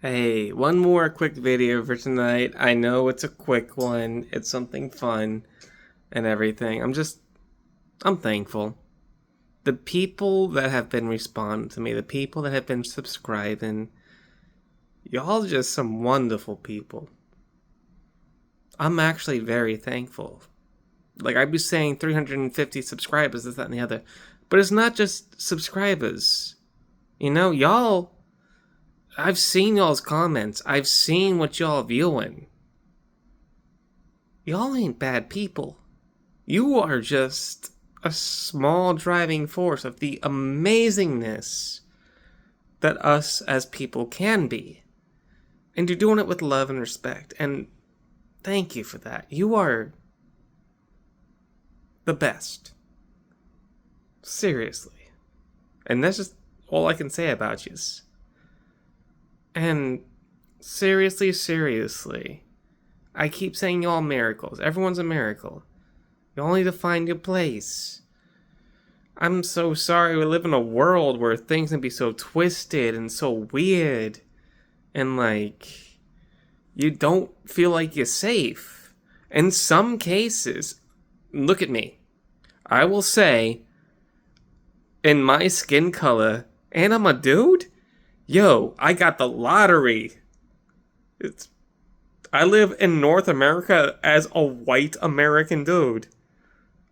Hey, one more quick video for tonight. I know it's a quick one. It's something fun and everything. I'm thankful. The people that have been responding to me, the people that have been subscribing, y'all just some wonderful people. I'm actually very thankful. Like I'd be saying 350 subscribers, this, that, and the other. But it's not just subscribers. Y'all, I've seen y'all's comments. I've seen what y'all viewing. Y'all ain't bad people. You are just a small driving force of the amazingness that us as people can be. And you're doing it with love and respect. And thank you for that. You are the best. Seriously. And that's just all I can say about you. And seriously, I keep saying y'all miracles. Everyone's a miracle. You all need to find your place. I'm so sorry we live in a world where things can be so twisted and so weird. And you don't feel like you're safe. In some cases, look at me. I will say, in my skin color, and I'm a dude, yo, I got the lottery. I live in North America as a white American dude.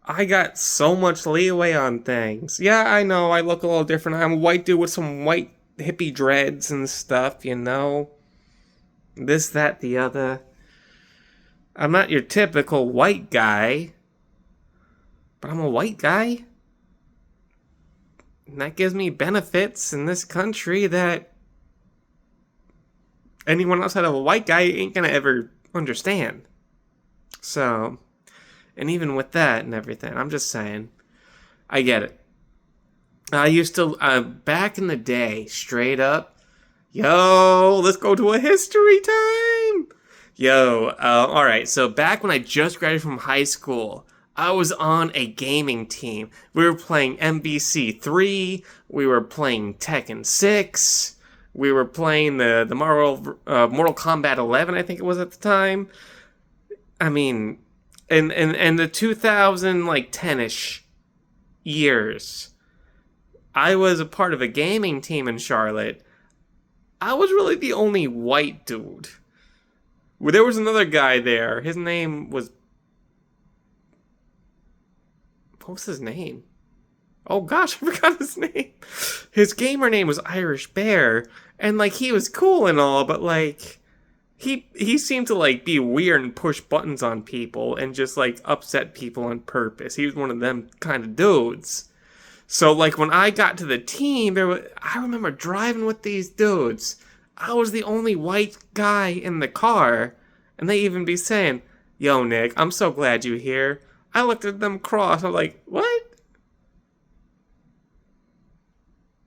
I got so much leeway on things. Yeah, I know I look a little different. I'm a white dude with some white hippie dreads and stuff. This, that, the other. I'm not your typical white guy, but I'm a white guy. And that gives me benefits in this country that anyone outside of a white guy ain't gonna ever understand. So, and even with that and everything, I'm just saying, I get it. I used to, back in the day, straight up, yo, let's go to a history time. Yo, alright, so back when I just graduated from high school, I was on a gaming team. We were playing MBC3, we were playing Tekken 6, we were playing the Mortal Kombat 11, I think it was at the time. I mean, in the 2000 like 10ish years, I was a part of a gaming team in Charlotte. I was really the only white dude. There was another guy there. His name was, what was his name? Oh gosh, I forgot his name. His gamer name was Irish Bear, and he was cool and all, but he seemed to be weird and push buttons on people and just upset people on purpose. He was one of them kind of dudes. So when I got to the team, I remember driving with these dudes. I was the only white guy in the car, and they even be saying, "Yo, Nick, I'm so glad you're here." I looked at them cross. I'm like, "What?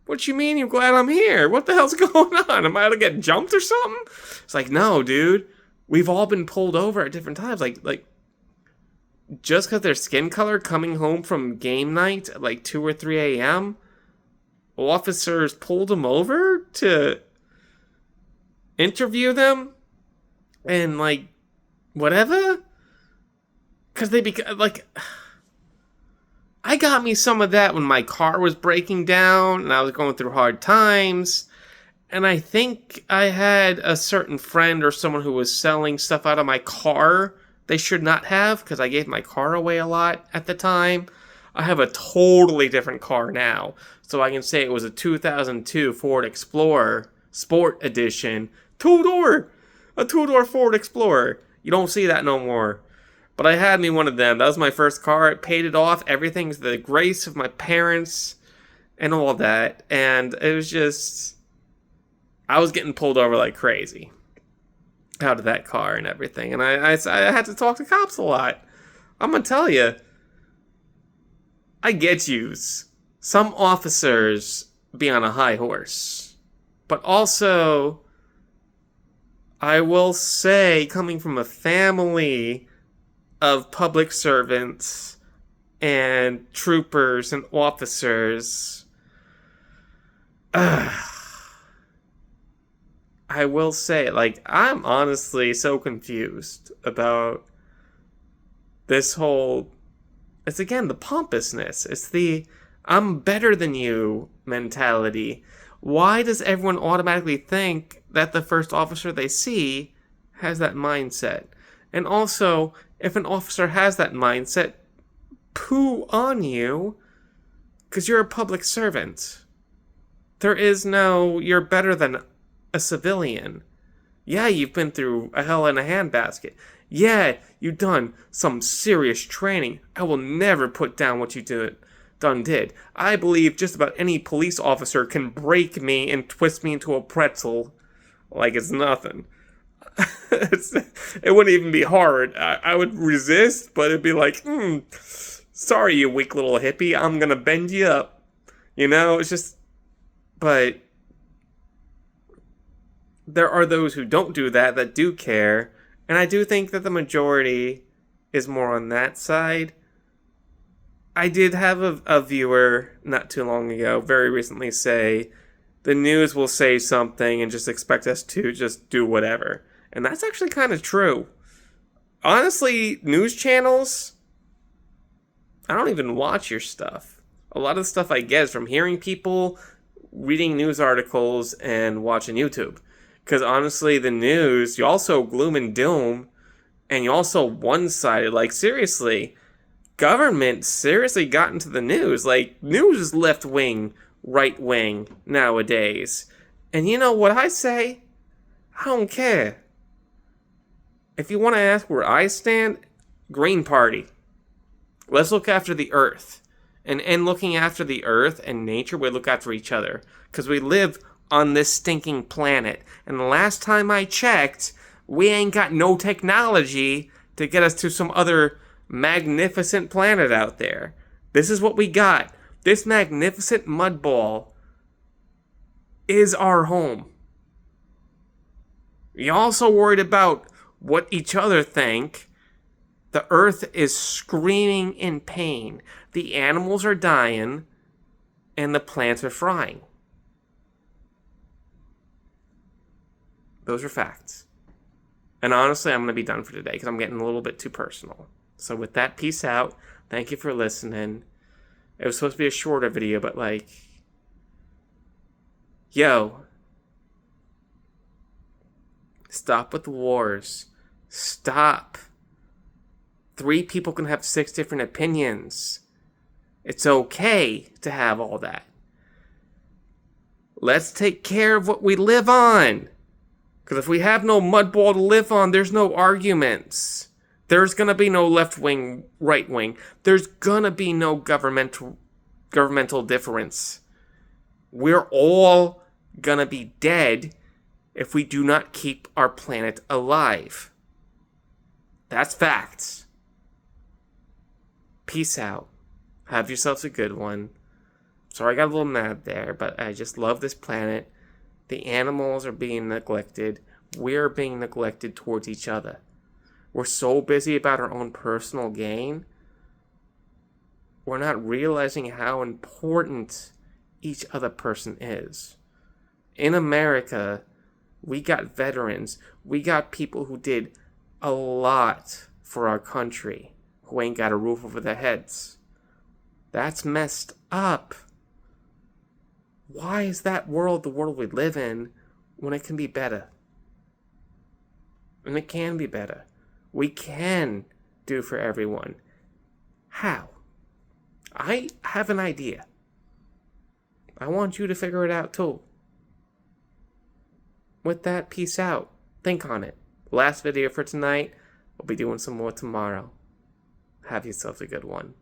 What you mean you're glad I'm here? What the hell's going on? Am I gonna get jumped or something?" It's like, no, dude. We've all been pulled over at different times. Just because their skin color coming home from game night at 2 or 3 a.m., officers pulled them over to interview them and whatever. Because I got me some of that when my car was breaking down and I was going through hard times. And I think I had a certain friend or someone who was selling stuff out of my car they should not have, because I gave my car away a lot at the time. I have a totally different car now. So I can say it was a 2002 Ford Explorer Sport Edition. A two-door Ford Explorer. You don't see that no more. But I had me one of them. That was my first car. I paid it off. Everything's the grace of my parents and all that. And it was just, I was getting pulled over like crazy out of that car and everything. And I had to talk to cops a lot. I'm going to tell you, I get yous. Some officers be on a high horse. But also, I will say, coming from a family of public servants and troopers and officers, I I will say, like, I'm honestly so confused about this whole. It's again the pompousness. It's the I'm better than you mentality. Why does everyone automatically think that the first officer they see has that mindset? And also, if an officer has that mindset, poo on you, because you're a public servant. There is no, you're better than a civilian. Yeah, you've been through a hell in a handbasket. Yeah, you've done some serious training. I will never put down what you did. I believe just about any police officer can break me and twist me into a pretzel like it's nothing. It wouldn't even be hard. I would resist, but it'd be like, sorry, you weak little hippie. I'm gonna bend you up. It's just, but there are those who don't do that do care, and I do think that the majority is more on that side. I did have a viewer not too long ago, very recently, say the news will say something and just expect us to just do whatever. And that's actually kind of true. Honestly, news channels, I don't even watch your stuff. A lot of the stuff I get is from hearing people, reading news articles, and watching YouTube. Because honestly, the news, you also gloom and doom, and you also one-sided. Like, seriously, government seriously got into the news. Like, news is left-wing, right-wing nowadays. And you know what I say? I don't care. If you want to ask where I stand, Green Party. Let's look after the earth. And in looking after the earth and nature, we look after each other. Because we live on this stinking planet. And the last time I checked, we ain't got no technology to get us to some other magnificent planet out there. This is what we got. This magnificent mud ball is our home. You're also worried about what each other think. The earth is screaming in pain. The animals are dying, and the plants are frying. Those are facts. And honestly, I'm going to be done for today because I'm getting a little bit too personal. So with that, peace out. Thank you for listening. It was supposed to be a shorter video, but yo, stop with the wars. Stop. 3 people can have 6 different opinions. It's okay to have all that. Let's take care of what we live on. Because if we have no mud ball to live on, there's no arguments. There's going to be no left wing, right wing. There's going to be no governmental difference. We're all going to be dead if we do not keep our planet alive. That's facts. Peace out. Have yourselves a good one. Sorry I got a little mad there, but I just love this planet. The animals are being neglected. We're being neglected towards each other. We're so busy about our own personal gain. We're not realizing how important each other person is. In America, we got veterans. We got people who did a lot for our country who ain't got a roof over their heads. That's messed up. Why is that world the world we live in when it can be better? And it can be better. We can do for everyone. How? I have an idea. I want you to figure it out too. With that, peace out. Think on it. Last video for tonight. We'll be doing some more tomorrow. Have yourself a good one.